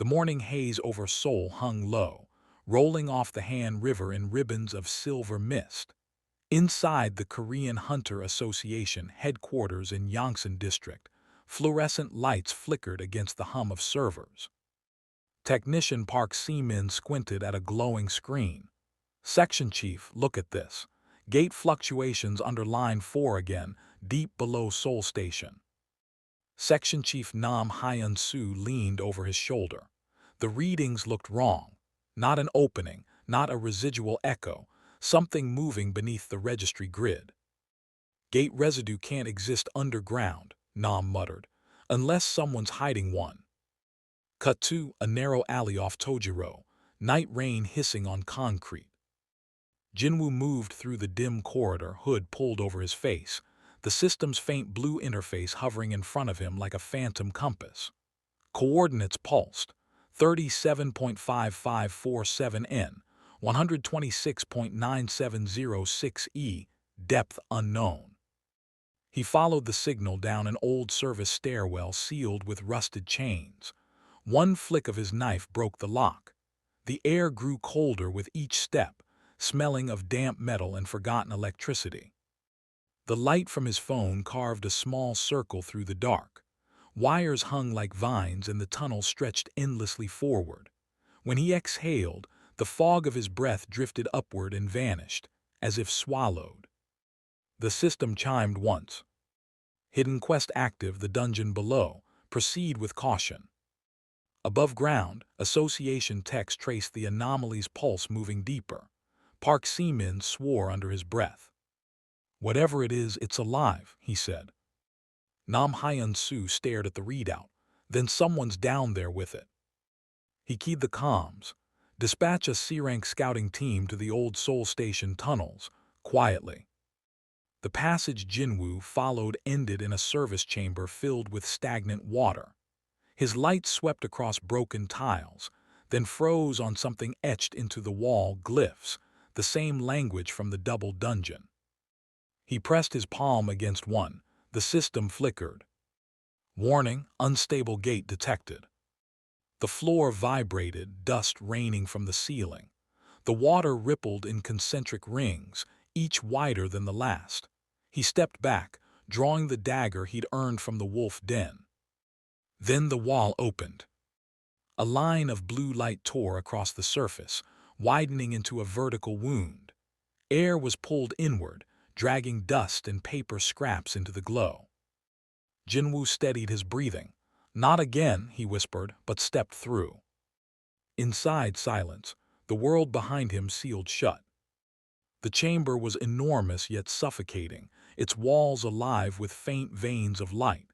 The morning haze over Seoul hung low, rolling off the Han River in ribbons of silver mist. Inside the Korean Hunter Association headquarters in Yongsan District, fluorescent lights flickered against the hum of servers. Technician Park Se-min squinted at a glowing screen. Section Chief, look at this. Gate fluctuations under line 4 again, deep below Seoul Station. Section Chief Nam Hyun-soo leaned over his shoulder. The readings looked wrong. Not an opening, not a residual echo, something moving beneath the registry grid. Gate residue can't exist underground, Nam muttered, unless someone's hiding one. Cut to a narrow alley off Tojiro, night rain hissing on concrete. Jinwoo moved through the dim corridor, hood pulled over his face, the system's faint blue interface hovering in front of him like a phantom compass. Coordinates pulsed, 37.5547 N, 126.9706 E, depth unknown. He followed the signal down an old service stairwell sealed with rusted chains. One flick of his knife broke the lock. The air grew colder with each step, smelling of damp metal and forgotten electricity. The light from his phone carved a small circle through the dark. Wires hung like vines and the tunnel stretched endlessly forward. When he exhaled, the fog of his breath drifted upward and vanished, as if swallowed. The system chimed once. Hidden quest active, the dungeon below. Proceed with caution. Above ground, Association text traced the anomaly's pulse moving deeper. Park Se-min swore under his breath. Whatever it is, it's alive, he said. Nam Hyun-soo stared at the readout. Then someone's down there with it. He keyed the comms. Dispatch a C-rank scouting team to the old Seoul Station tunnels, quietly. The passage Jinwoo followed ended in a service chamber filled with stagnant water. His light swept across broken tiles, then froze on something etched into the wall glyphs, the same language from the double dungeon. He pressed his palm against one. The system flickered. Warning, unstable gate detected. The floor vibrated, dust raining from the ceiling. The water rippled in concentric rings, each wider than the last. He stepped back, drawing the dagger he'd earned from the wolf den. Then the wall opened. A line of blue light tore across the surface, widening into a vertical wound. Air was pulled inward, dragging dust and paper scraps into the glow. Jinwoo steadied his breathing. Not again, he whispered, but stepped through. Inside, silence. The world behind him sealed shut. The chamber was enormous yet suffocating, its walls alive with faint veins of light.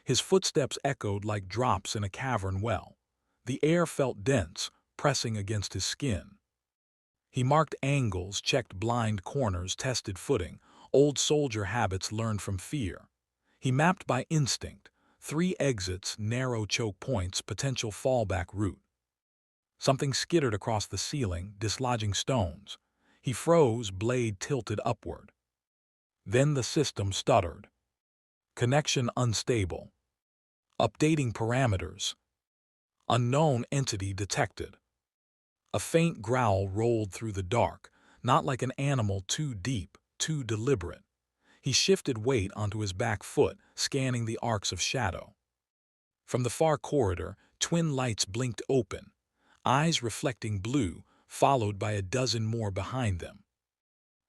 His footsteps echoed like drops in a cavern well. The air felt dense, pressing against his skin. He marked angles, checked blind corners, tested footing, old soldier habits learned from fear. He mapped by instinct, 3 exits, narrow choke points, potential fallback route. Something skittered across the ceiling, dislodging stones. He froze, blade tilted upward. Then the system stuttered. Connection unstable. Updating parameters. Unknown entity detected. A faint growl rolled through the dark, not like an animal too deep, too deliberate. He shifted weight onto his back foot, scanning the arcs of shadow. From the far corridor, twin lights blinked open, eyes reflecting blue, followed by a dozen more behind them.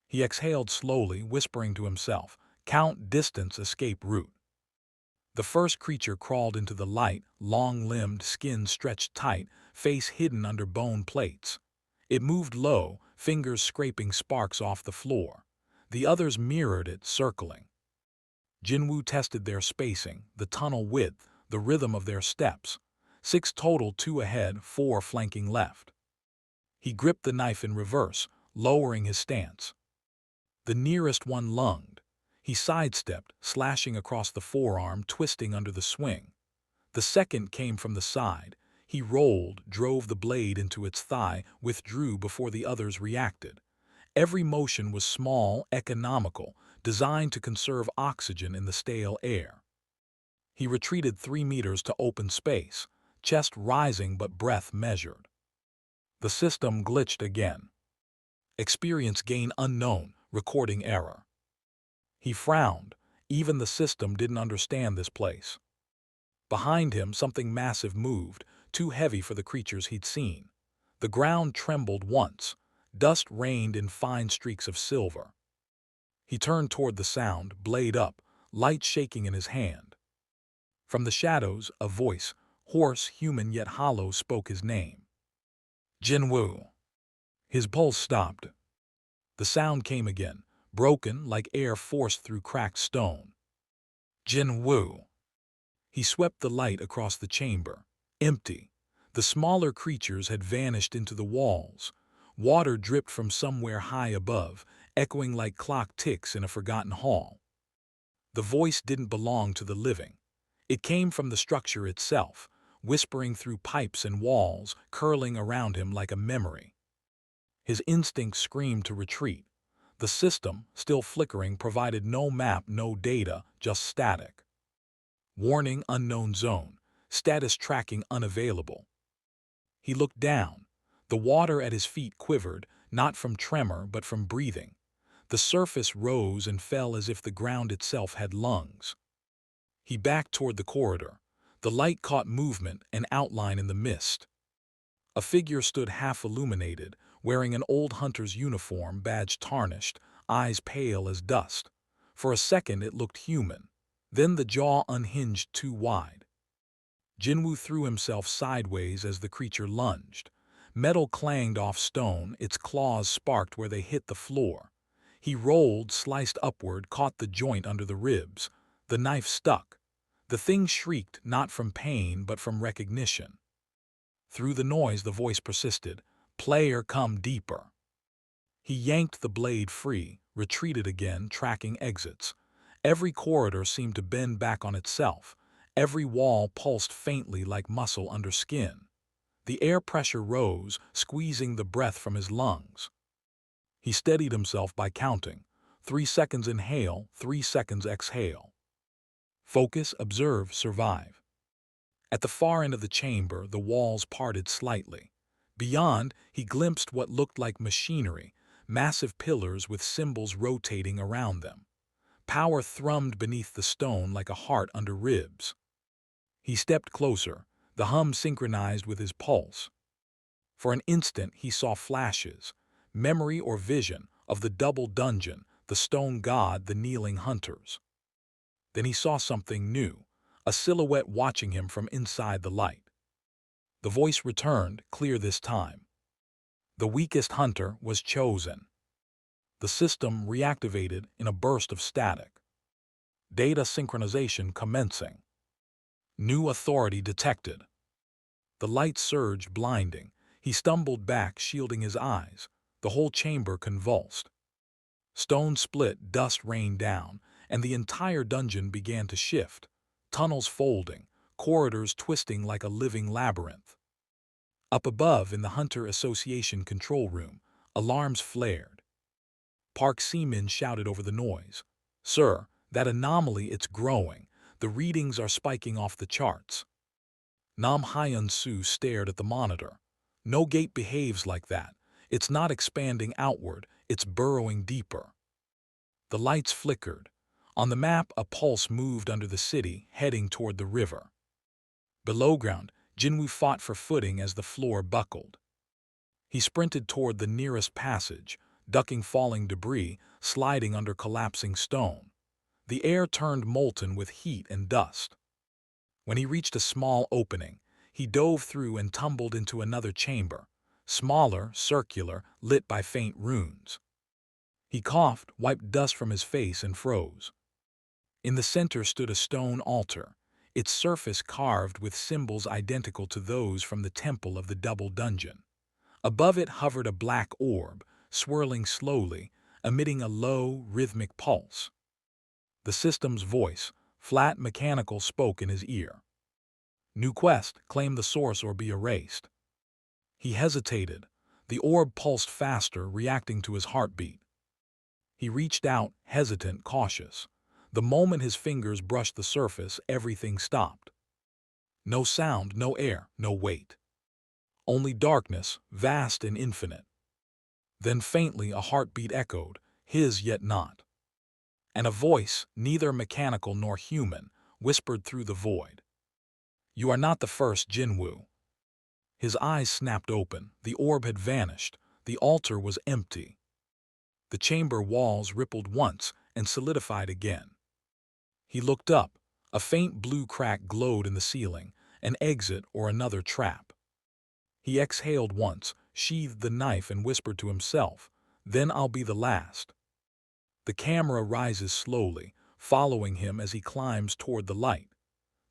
He exhaled slowly, whispering to himself, count distance, escape route. The first creature crawled into the light, long-limbed, skin stretched tight, face hidden under bone plates. It moved low, fingers scraping sparks off the floor. The others mirrored it, circling. Jinwoo tested their spacing, the tunnel width, the rhythm of their steps. 6 total, 2 ahead, 4 flanking left. He gripped the knife in reverse, lowering his stance. The nearest one lunged. He sidestepped, slashing across the forearm, twisting under the swing. The second came from the side. He rolled, drove the blade into its thigh, withdrew before the others reacted. Every motion was small, economical, designed to conserve oxygen in the stale air. He retreated 3 meters to open space, chest rising but breath measured. The system glitched again. Experience gain unknown, recording error. He frowned. Even the system didn't understand this place. Behind him, something massive moved, too heavy for the creatures he'd seen. The ground trembled once. Dust rained in fine streaks of silver. He turned toward the sound, blade up, light shaking in his hand. From the shadows, a voice, hoarse, human yet hollow, spoke his name. Jinwu. His pulse stopped. The sound came again, broken like air forced through cracked stone. Jinwu. He swept the light across the chamber. Empty. The smaller creatures had vanished into the walls. Water dripped from somewhere high above, echoing like clock ticks in a forgotten hall. The voice didn't belong to the living. It came from the structure itself, whispering through pipes and walls, curling around him like a memory. His instinct screamed to retreat. The system, still flickering, provided no map, no data, just static. Warning: unknown zone. Status tracking unavailable. He looked down. The water at his feet quivered, not from tremor but from breathing. The surface rose and fell as if the ground itself had lungs. He backed toward the corridor. The light caught movement, an outline in the mist. A figure stood half illuminated, wearing an old hunter's uniform, badge tarnished, eyes pale as dust. For a second it looked human. Then the jaw unhinged too wide. Jinwu threw himself sideways as the creature lunged. Metal clanged off stone, its claws sparked where they hit the floor. He rolled, sliced upward, caught the joint under the ribs. The knife stuck. The thing shrieked, not from pain but from recognition. Through the noise the voice persisted, "Player, come deeper." He yanked the blade free, retreated again, tracking exits. Every corridor seemed to bend back on itself. Every wall pulsed faintly like muscle under skin. The air pressure rose, squeezing the breath from his lungs. He steadied himself by counting. 3 seconds inhale, 3 seconds exhale. Focus, observe, survive. At the far end of the chamber, the walls parted slightly. Beyond, he glimpsed what looked like machinery, massive pillars with symbols rotating around them. Power thrummed beneath the stone like a heart under ribs. He stepped closer, the hum synchronized with his pulse. For an instant he saw flashes, memory or vision, of the double dungeon, the stone god, the kneeling hunters. Then he saw something new, a silhouette watching him from inside the light. The voice returned, clear this time. The weakest hunter was chosen. The system reactivated in a burst of static. Data synchronization commencing. New authority detected. The light surged, blinding. He stumbled back, shielding his eyes. The whole chamber convulsed. Stone split, dust rained down, and the entire dungeon began to shift. Tunnels folding, corridors twisting like a living labyrinth. Up above, in the Hunter Association control room, alarms flared. Park Seaman shouted over the noise. "Sir, that anomaly, it's growing. The readings are spiking off the charts." Nam Hyun-soo stared at the monitor. "No gate behaves like that. It's not expanding outward, it's burrowing deeper." The lights flickered. On the map, a pulse moved under the city, heading toward the river. Below ground, Jinwu fought for footing as the floor buckled. He sprinted toward the nearest passage, ducking falling debris, sliding under collapsing stone. The air turned molten with heat and dust. When he reached a small opening, he dove through and tumbled into another chamber, smaller, circular, lit by faint runes. He coughed, wiped dust from his face, and froze. In the center stood a stone altar, its surface carved with symbols identical to those from the temple of the double dungeon. Above it hovered a black orb, swirling slowly, emitting a low, rhythmic pulse. The system's voice, flat, mechanical, spoke in his ear. "New quest, claim the source or be erased." He hesitated. The orb pulsed faster, reacting to his heartbeat. He reached out, hesitant, cautious. The moment his fingers brushed the surface, everything stopped. No sound, no air, no weight. Only darkness, vast and infinite. Then faintly a heartbeat echoed, his yet not. And a voice, neither mechanical nor human, whispered through the void. You are not the first, Jinwoo. His eyes snapped open, the orb had vanished, the altar was empty. The chamber walls rippled once and solidified again. He looked up. A faint blue crack glowed in the ceiling, an exit or another trap. He exhaled once, sheathed the knife and whispered to himself, "Then I'll be the last." The camera rises slowly, following him as he climbs toward the light.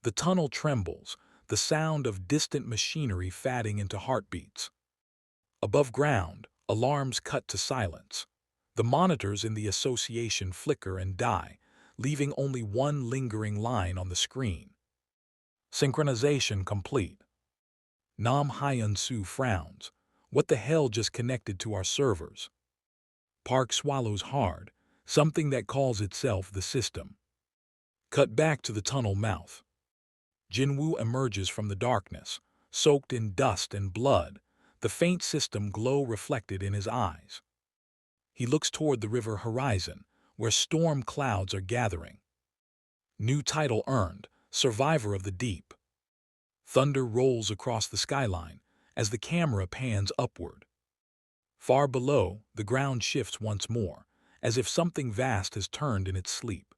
The tunnel trembles, the sound of distant machinery fading into heartbeats. Above ground, alarms cut to silence. The monitors in the association flicker and die, leaving only one lingering line on the screen. Synchronization complete. Nam Hyun-soo frowns. What the hell just connected to our servers? Park swallows hard, something that calls itself the system. Cut back to the tunnel mouth. Jinwoo emerges from the darkness, soaked in dust and blood, the faint system glow reflected in his eyes. He looks toward the river horizon, where storm clouds are gathering. New title earned, Survivor of the Deep. Thunder rolls across the skyline as the camera pans upward. Far below, the ground shifts once more, as if something vast has turned in its sleep.